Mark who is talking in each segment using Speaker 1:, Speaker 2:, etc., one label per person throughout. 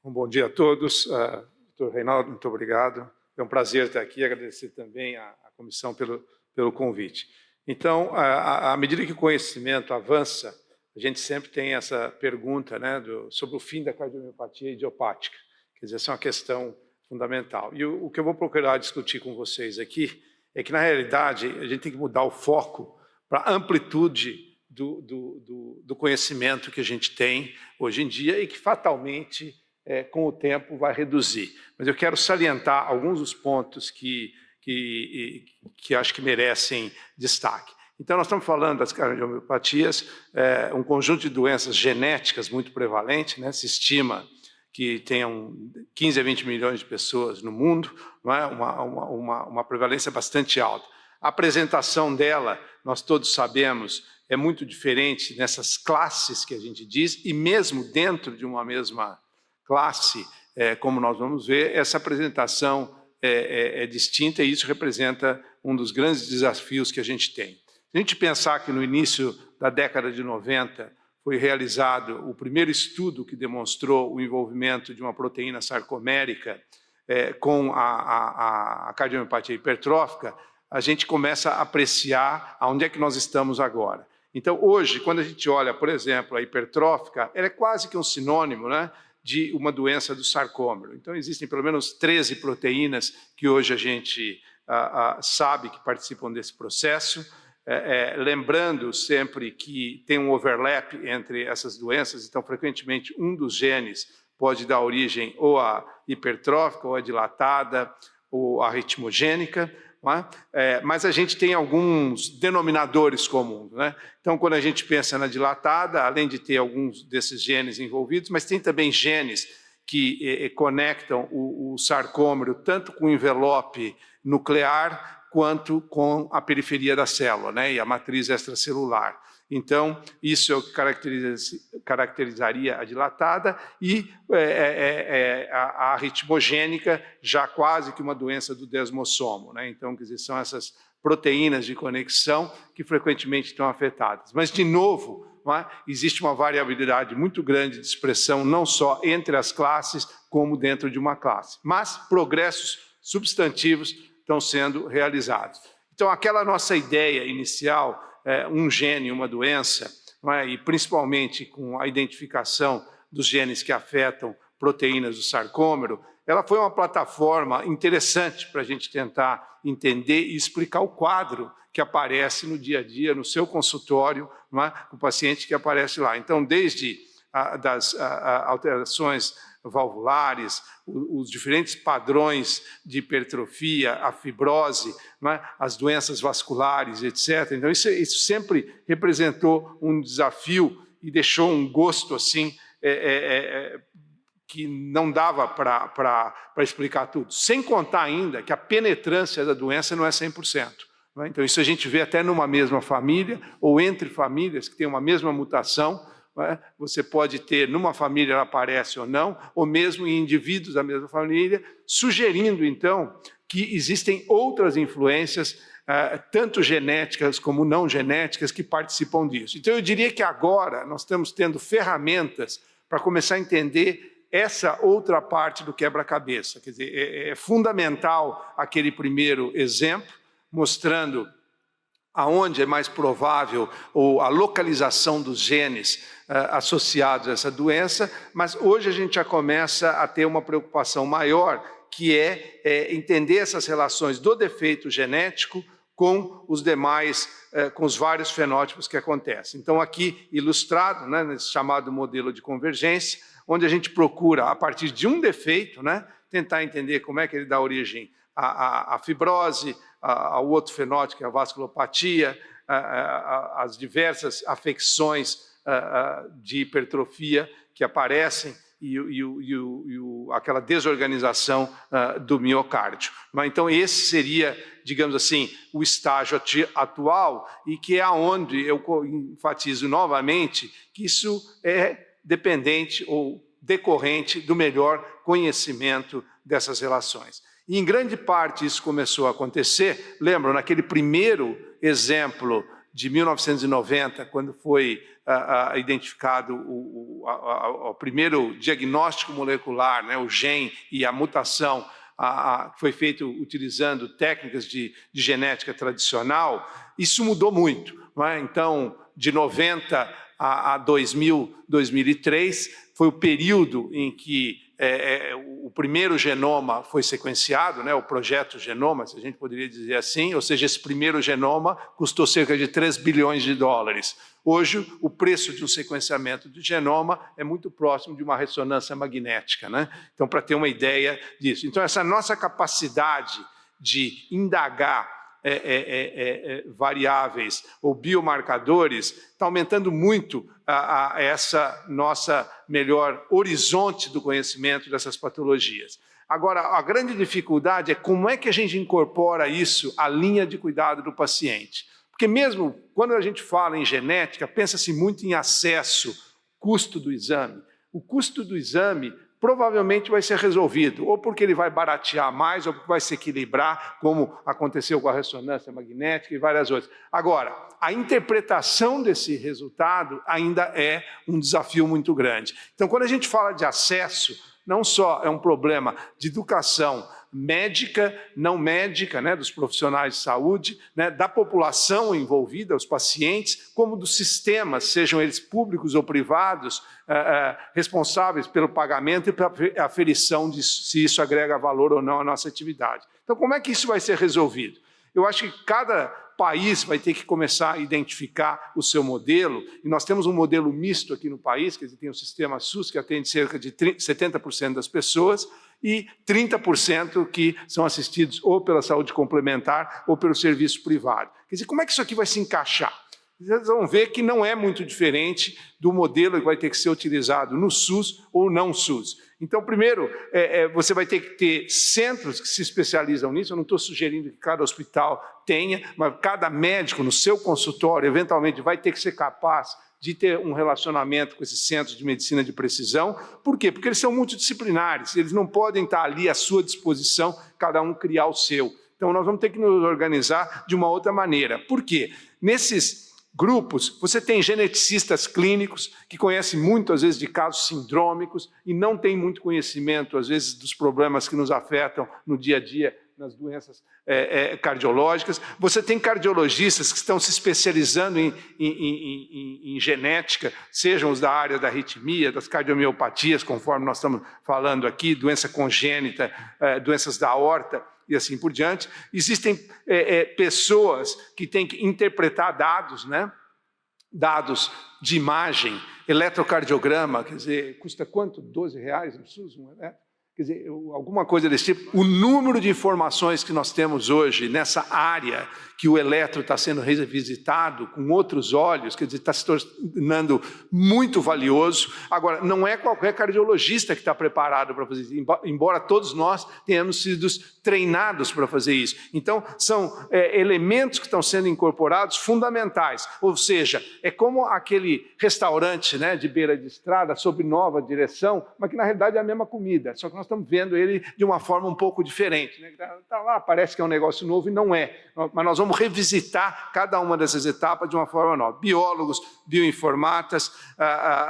Speaker 1: Bom dia a todos. Doutor Reinaldo, muito obrigado. É um prazer estar aqui, agradecer também à comissão pelo convite. Então, à medida que o conhecimento avança, a gente sempre tem essa pergunta, né, sobre o fim da cardiomiopatia idiopática. Quer dizer, essa é uma questão fundamental. E o que eu vou procurar discutir com vocês aqui é que, na realidade, a gente tem que mudar o foco para a amplitude do conhecimento que a gente tem hoje em dia e que, fatalmente, com o tempo, vai reduzir. Mas eu quero salientar alguns dos pontos que acho que merecem destaque. Então, nós estamos falando das cardiomiopatias, um conjunto de doenças genéticas muito prevalente, né? Se estima que tenham 15 a 20 milhões de pessoas no mundo, não é? uma prevalência bastante alta. A apresentação dela, nós todos sabemos, é muito diferente nessas classes que a gente diz, e mesmo dentro de uma mesma classe, como nós vamos ver, essa apresentação é distinta e isso representa um dos grandes desafios que a gente tem. Se a gente pensar que no início da década de 90 foi realizado o primeiro estudo que demonstrou o envolvimento de uma proteína sarcomérica com a cardiomiopatia hipertrófica, a gente começa a apreciar aonde é que nós estamos agora. Então, hoje, quando a gente olha, por exemplo, a hipertrófica, ela é quase que um sinônimo, né, de uma doença do sarcômero. Então, existem pelo menos 13 proteínas que hoje a gente sabe que participam desse processo, lembrando sempre que tem um overlap entre essas doenças, então, frequentemente, um dos genes pode dar origem ou à hipertrófica, ou à dilatada, ou à ritmogênica, mas a gente tem alguns denominadores comuns, né? Então, quando a gente pensa na dilatada, além de ter alguns desses genes envolvidos, mas tem também genes que conectam o sarcômero tanto com o envelope nuclear quanto com a periferia da célula, né? E a matriz extracelular. Então, isso é o que caracterizaria a dilatada e a ritmogênica, já quase que uma doença do desmossomo, né? Então, quer dizer, são essas proteínas de conexão que frequentemente estão afetadas. Mas, de novo, existe uma variabilidade muito grande de expressão, não só entre as classes, como dentro de uma classe. Mas progressos substantivos estão sendo realizados. Então, aquela nossa ideia inicial, um gene, uma doença, e principalmente com a identificação dos genes que afetam proteínas do sarcômero, ela foi uma plataforma interessante para a gente tentar entender e explicar o quadro que aparece no dia a dia, no seu consultório, o paciente que aparece lá. Então, desde das alterações valvulares, os diferentes padrões de hipertrofia, a fibrose, as doenças vasculares, etc. Então, isso sempre representou um desafio e deixou um gosto assim que não dava para explicar tudo. Sem contar ainda que a penetrância da doença não é 100%. Então, isso a gente vê até numa mesma família ou entre famílias que têm uma mesma mutação. Você pode ter, numa família ela aparece ou não, ou mesmo em indivíduos da mesma família, sugerindo, então, que existem outras influências, tanto genéticas como não genéticas, que participam disso. Então, eu diria que agora nós estamos tendo ferramentas para começar a entender essa outra parte do quebra-cabeça. Quer dizer, é fundamental aquele primeiro exemplo, mostrando aonde é mais provável ou a localização dos genes associados a essa doença, mas hoje a gente já começa a ter uma preocupação maior, que é entender essas relações do defeito genético com os demais, com os vários fenótipos que acontecem. Então, aqui ilustrado, né, nesse chamado modelo de convergência, onde a gente procura, a partir de um defeito, né, tentar entender como é que ele dá origem à fibrose, ao outro fenótipo, que é a vasculopatia, as diversas afecções de hipertrofia que aparecem e aquela desorganização do miocárdio. Então, esse seria, digamos assim, o estágio atual e que é onde eu enfatizo novamente que isso é dependente ou decorrente do melhor conhecimento dessas relações. E, em grande parte, isso começou a acontecer, lembram, naquele primeiro exemplo de 1990, quando foi identificado o primeiro diagnóstico molecular, né, o gene e a mutação foi feito utilizando técnicas de genética tradicional, isso mudou muito. Não é? Então, de 90 a 2000, 2003, foi o período em que o primeiro genoma foi sequenciado, né, o projeto Genoma, se a gente poderia dizer assim, ou seja, esse primeiro genoma custou cerca de 3 bilhões de dólares. Hoje, o preço de um sequenciamento de genoma é muito próximo de uma ressonância magnética, né? Então, para ter uma ideia disso. Então, essa nossa capacidade de indagar variáveis ou biomarcadores está aumentando muito essa nossa melhor horizonte do conhecimento dessas patologias. Agora, a grande dificuldade é como é que a gente incorpora isso à linha de cuidado do paciente. Porque mesmo quando a gente fala em genética, pensa-se muito em acesso, custo do exame. O custo do exame provavelmente vai ser resolvido, ou porque ele vai baratear mais, ou porque vai se equilibrar, como aconteceu com a ressonância magnética e várias outras. Agora, a interpretação desse resultado ainda é um desafio muito grande. Então, quando a gente fala de acesso, não só é um problema de educação médica, não médica, né, dos profissionais de saúde, né, da população envolvida, os pacientes, como dos sistemas, sejam eles públicos ou privados, responsáveis pelo pagamento e pela aferição de se isso agrega valor ou não à nossa atividade. Então, como é que isso vai ser resolvido? Eu acho que cada país vai ter que começar a identificar o seu modelo, e nós temos um modelo misto aqui no país, que tem o sistema SUS, que atende cerca de 70% das pessoas, e 30% que são assistidos ou pela saúde complementar ou pelo serviço privado. Quer dizer, como é que isso aqui vai se encaixar? Vocês vão ver que não é muito diferente do modelo que vai ter que ser utilizado no SUS ou não SUS. Então, primeiro, você vai ter que ter centros que se especializam nisso. Eu não estou sugerindo que cada hospital tenha, mas cada médico no seu consultório, eventualmente, vai ter que ser capaz de ter um relacionamento com esses centros de medicina de precisão. Por quê? Porque eles são multidisciplinares, eles não podem estar ali à sua disposição, cada um criar o seu. Então, nós vamos ter que nos organizar de uma outra maneira. Por quê? Nesses grupos, você tem geneticistas clínicos que conhecem muito, às vezes, de casos sindrômicos e não têm muito conhecimento, às vezes, dos problemas que nos afetam no dia a dia, nas doenças cardiológicas. Você tem cardiologistas que estão se especializando em genética, sejam os da área da arritmia, das cardiomiopatias, conforme nós estamos falando aqui, doença congênita, doenças da aorta, e assim por diante. Existem pessoas que têm que interpretar dados, né? Dados de imagem, eletrocardiograma, quer dizer, custa quanto? R$12 no SUS, um eletro? Quer dizer, alguma coisa desse tipo. O número de informações que nós temos hoje nessa área que o eletro está sendo revisitado com outros olhos, quer dizer, está se tornando muito valioso. Agora, não é qualquer cardiologista que está preparado para fazer isso, embora todos nós tenhamos sido treinados para fazer isso. Então, são elementos que estão sendo incorporados fundamentais, ou seja, é como aquele restaurante, né, de beira de estrada, sob nova direção, mas que na realidade é a mesma comida, só que nós estamos vendo ele de uma forma um pouco diferente. Né? Tá lá, parece que é um negócio novo e não é, mas nós vamos revisitar cada uma dessas etapas de uma forma nova. Biólogos, bioinformatas,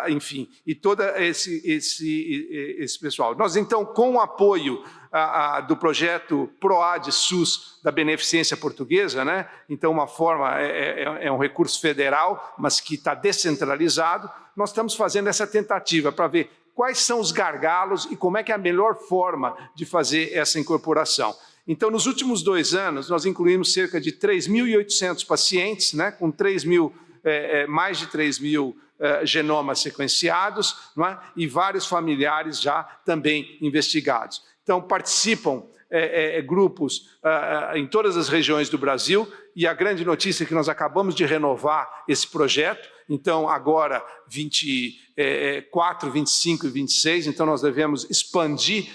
Speaker 1: enfim, e todo esse pessoal. Nós, então, com o apoio do projeto PROAD SUS da Beneficência Portuguesa, né? Então, uma forma, é um recurso federal, mas que está descentralizado, nós estamos fazendo essa tentativa para ver quais são os gargalos e como é que é a melhor forma de fazer essa incorporação. Então, nos últimos 2 anos, nós incluímos cerca de 3.800 pacientes, né, com mais de 3.000 genomas sequenciados, não é? E vários familiares já também investigados. Então, participam grupos em todas as regiões do Brasil, e a grande notícia é que nós acabamos de renovar esse projeto. Então, agora, 24, 25 e 26, então nós devemos expandir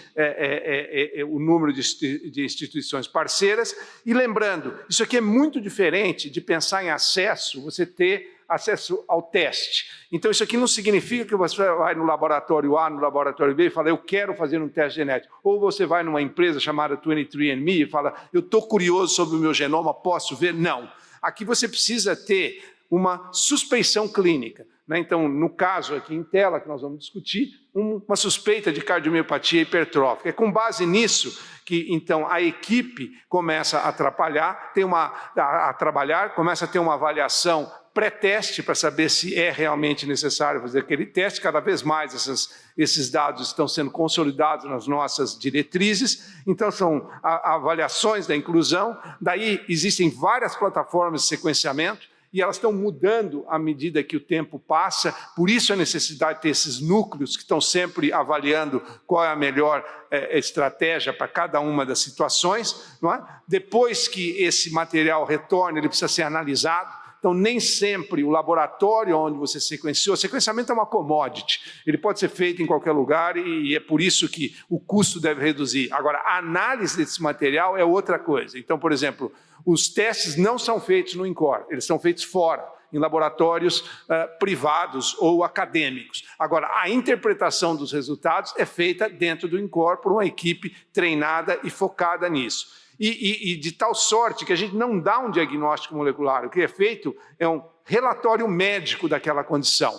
Speaker 1: o número de instituições parceiras. E lembrando, isso aqui é muito diferente de pensar em acesso, você ter acesso ao teste. Então, isso aqui não significa que você vai no laboratório A, no laboratório B e fala, eu quero fazer um teste genético. Ou você vai numa empresa chamada 23andMe e fala, eu estou curioso sobre o meu genoma, posso ver? Não. Aqui você precisa ter uma suspeição clínica. né? Então, no caso aqui em tela, que nós vamos discutir, uma suspeita de cardiomiopatia hipertrófica. É com base nisso que, então, a equipe começa a trabalhar, começa a ter uma avaliação pré-teste para saber se é realmente necessário fazer aquele teste. Cada vez mais esses dados estão sendo consolidados nas nossas diretrizes. Então, são avaliações da inclusão. Daí, existem várias plataformas de sequenciamento e elas estão mudando à medida que o tempo passa. Por isso, a necessidade de ter esses núcleos que estão sempre avaliando qual é a melhor estratégia para cada uma das situações, não é? Depois que esse material retorna, ele precisa ser analisado. Então, nem sempre o laboratório onde você sequenciou, sequenciamento é uma commodity, ele pode ser feito em qualquer lugar e é por isso que o custo deve reduzir. Agora, a análise desse material é outra coisa. Então, por exemplo, os testes não são feitos no INCOR, eles são feitos fora, em laboratórios privados ou acadêmicos. Agora, a interpretação dos resultados é feita dentro do INCOR por uma equipe treinada e focada nisso. E de tal sorte que a gente não dá um diagnóstico molecular, o que é feito é um relatório médico daquela condição.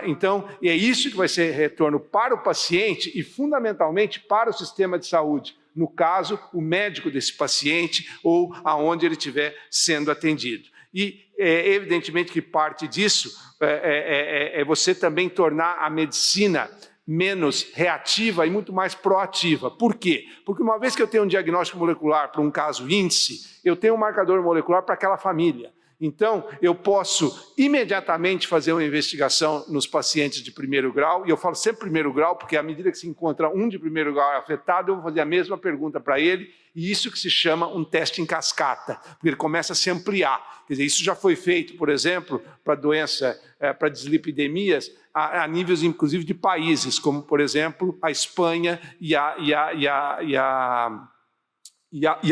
Speaker 1: Então, é isso que vai ser retorno para o paciente e, fundamentalmente, para o sistema de saúde, no caso, o médico desse paciente ou aonde ele estiver sendo atendido. E, evidentemente, que parte disso é você também tornar a medicina menos reativa e muito mais proativa. Por quê? Porque uma vez que eu tenho um diagnóstico molecular para um caso índice, eu tenho um marcador molecular para aquela família. Então, eu posso imediatamente fazer uma investigação nos pacientes de primeiro grau, e eu falo sempre primeiro grau, porque à medida que se encontra um de primeiro grau afetado, eu vou fazer a mesma pergunta para ele, e isso que se chama um teste em cascata, porque ele começa a se ampliar. Quer dizer, isso já foi feito, por exemplo, para doença, para dislipidemias, a níveis, inclusive, de países, como, por exemplo, a Espanha e a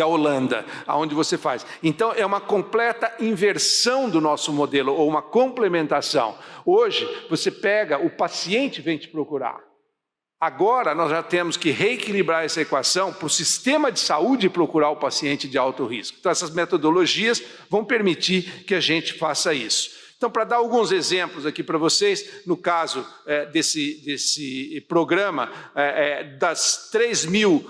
Speaker 1: Holanda, aonde você faz. Então, é uma completa inversão do nosso modelo, ou uma complementação. Hoje, você pega, o paciente vem te procurar. Agora, nós já temos que reequilibrar essa equação para o sistema de saúde procurar o paciente de alto risco. Então, essas metodologias vão permitir que a gente faça isso. Então, para dar alguns exemplos aqui para vocês, no caso desse programa, das 3.000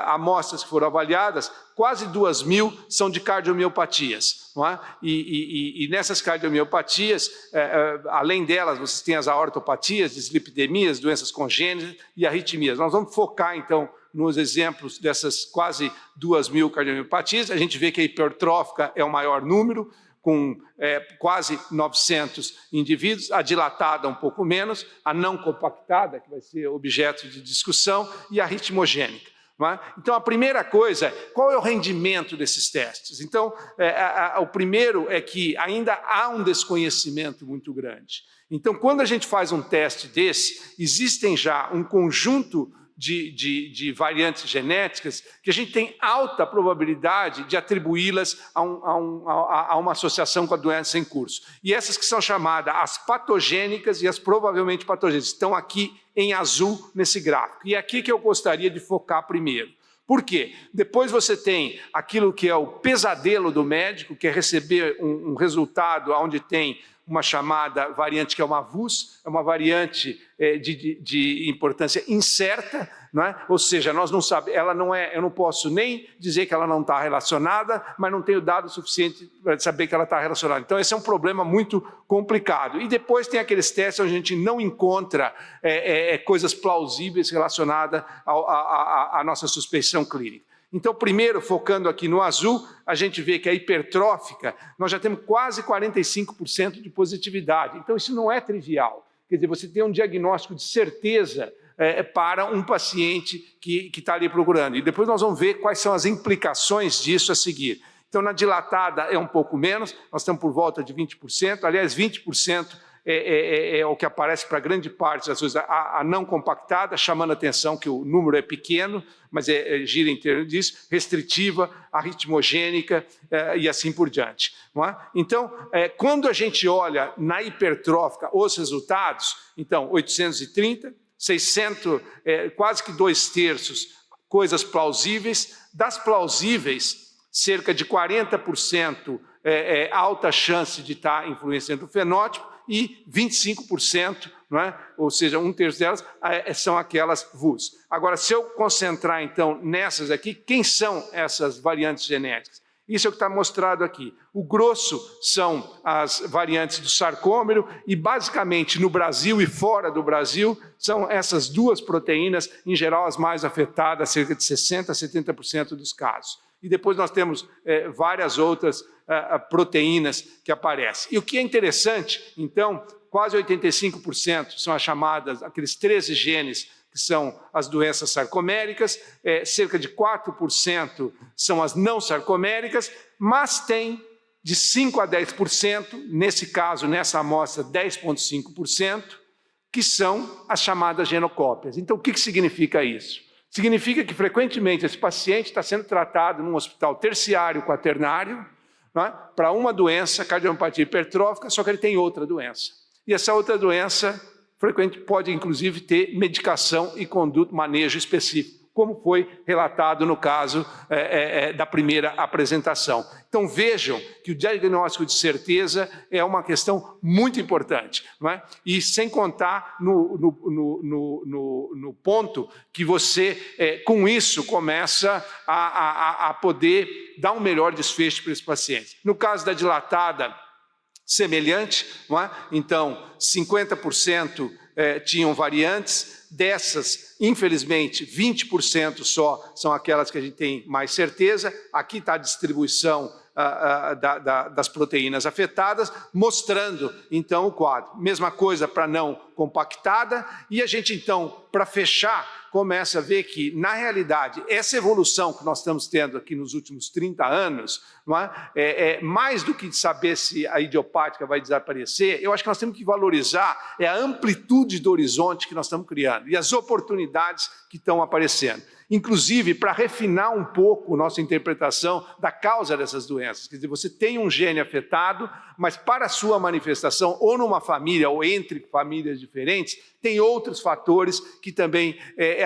Speaker 1: amostras que foram avaliadas, quase 2.000 são de cardiomiopatias. Não é? E nessas cardiomiopatias, além delas, vocês têm as aortopatias, dislipidemias, doenças congênitas e arritmias. Nós vamos focar, então, nos exemplos dessas quase 2.000 cardiomiopatias. A gente vê que a hipertrófica é o maior número, com quase 900 indivíduos, a dilatada um pouco menos, a não compactada, que vai ser objeto de discussão, e a ritmogênica. Não é? Então, a primeira coisa é, qual é o rendimento desses testes? Então, o primeiro é que ainda há um desconhecimento muito grande. Então, quando a gente faz um teste desse, existem já um conjunto de variantes genéticas que a gente tem alta probabilidade de atribuí-las a uma associação com a doença em curso. E essas que são chamadas as patogênicas e as provavelmente patogênicas, estão aqui em azul nesse gráfico. E é aqui que eu gostaria de focar primeiro. Por quê? Depois você tem aquilo que é o pesadelo do médico, que é receber um resultado onde tem uma chamada variante que é uma VUS, é uma variante de importância incerta, não é? Ou seja, nós não sabemos, ela não é, eu não posso nem dizer que ela não está relacionada, mas não tenho dado suficiente para saber que ela está relacionada. Então, esse é um problema muito complicado. E depois tem aqueles testes onde a gente não encontra coisas plausíveis relacionadas à nossa suspeição clínica. Então, primeiro, focando aqui no azul, a gente vê que a hipertrófica, nós já temos quase 45% de positividade. Então, isso não é trivial. Quer dizer, você tem um diagnóstico de certeza para um paciente que está ali procurando. E depois nós vamos ver quais são as implicações disso a seguir. Então, na dilatada é um pouco menos, nós estamos por volta de 20%, aliás, 20% é o que aparece para grande parte das coisas, a não compactada, chamando a atenção que o número é pequeno, mas gira em torno disso, restritiva, arritmogênica e assim por diante. Não é? Então, quando a gente olha na hipertrófica os resultados, então, 830, 600, quase que 2/3 coisas plausíveis, das plausíveis, cerca de 40% alta chance de estar influenciando o fenótipo, e 25%, não é? Ou seja, 1/3 delas são aquelas VUS. Agora, se eu concentrar, então, nessas aqui, quem são essas variantes genéticas? Isso é o que está mostrado aqui. O grosso são as variantes do sarcômero e, basicamente, no Brasil e fora do Brasil, são essas duas proteínas, em geral, as mais afetadas, cerca de 60% a 70% dos casos. E depois nós temos várias outras proteínas que aparecem. E o que é interessante, então, quase 85% são as chamadas, aqueles 13 genes que são as doenças sarcoméricas, cerca de 4% são as não sarcoméricas, mas tem de 5% a 10%, nesse caso, nessa amostra, 10,5%, que são as chamadas genocópias. Então, o que significa isso? Significa que, frequentemente, esse paciente está sendo tratado num hospital terciário quaternário, né, para uma doença, cardiomiopatia hipertrófica, só que ele tem outra doença. E essa outra doença frequente pode, inclusive, ter medicação e conduta, manejo específico, como foi relatado no caso da primeira apresentação. Então, vejam que o diagnóstico de certeza é uma questão muito importante, não é? E sem contar no ponto que você, com isso, começa a poder dar um melhor desfecho para esse paciente. No caso da dilatada, semelhante, não é? Então, 50% tinham variantes, dessas, infelizmente, 20% só são aquelas que a gente tem mais certeza. Aqui está a distribuição das proteínas afetadas, mostrando, então, o quadro. Mesma coisa para não compactada, e a gente, então, para fechar, começa a ver que, na realidade, essa evolução que nós estamos tendo aqui nos últimos 30 anos, não é mais do que saber se a idiopática vai desaparecer, eu acho que nós temos que valorizar a amplitude do horizonte que nós estamos criando e as oportunidades que estão aparecendo. Inclusive, para refinar um pouco nossa interpretação da causa dessas doenças. Quer dizer, você tem um gene afetado, mas para a sua manifestação, ou numa família, ou entre famílias diferentes, tem outros fatores que também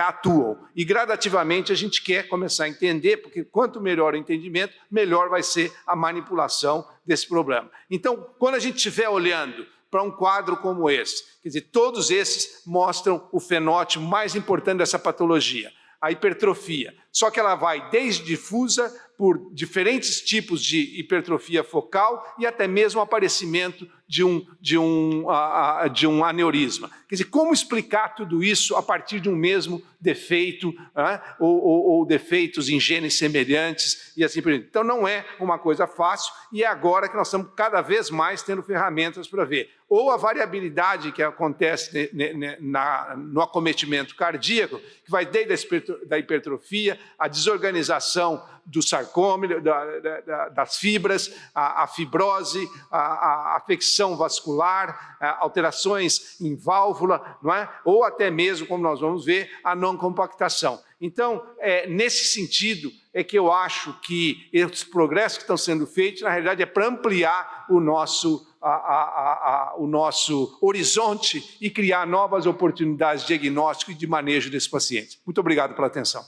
Speaker 1: atuam. E gradativamente a gente quer começar a entender, porque quanto melhor o entendimento, melhor vai ser a manipulação desse problema. Então, quando a gente estiver olhando para um quadro como esse, quer dizer, todos esses mostram o fenótipo mais importante dessa patologia, a hipertrofia. Só que ela vai desde difusa, por diferentes tipos de hipertrofia focal e até mesmo o aparecimento de um aneurisma. Quer dizer, como explicar tudo isso a partir de um mesmo defeito, ou defeitos em genes semelhantes e assim por diante. Então não é uma coisa fácil e é agora que nós estamos cada vez mais tendo ferramentas para ver. Ou a variabilidade que acontece no acometimento cardíaco, que vai desde a hipertrofia, a desorganização do sarcômero, das fibras, a fibrose, a afecção vascular, alterações em válvula, não é? Ou até mesmo, como nós vamos ver, a não compactação. Então, nesse sentido, é que eu acho que esses progressos que estão sendo feitos, na realidade, é para ampliar o nosso horizonte e criar novas oportunidades de diagnóstico e de manejo desses pacientes. Muito obrigado pela atenção.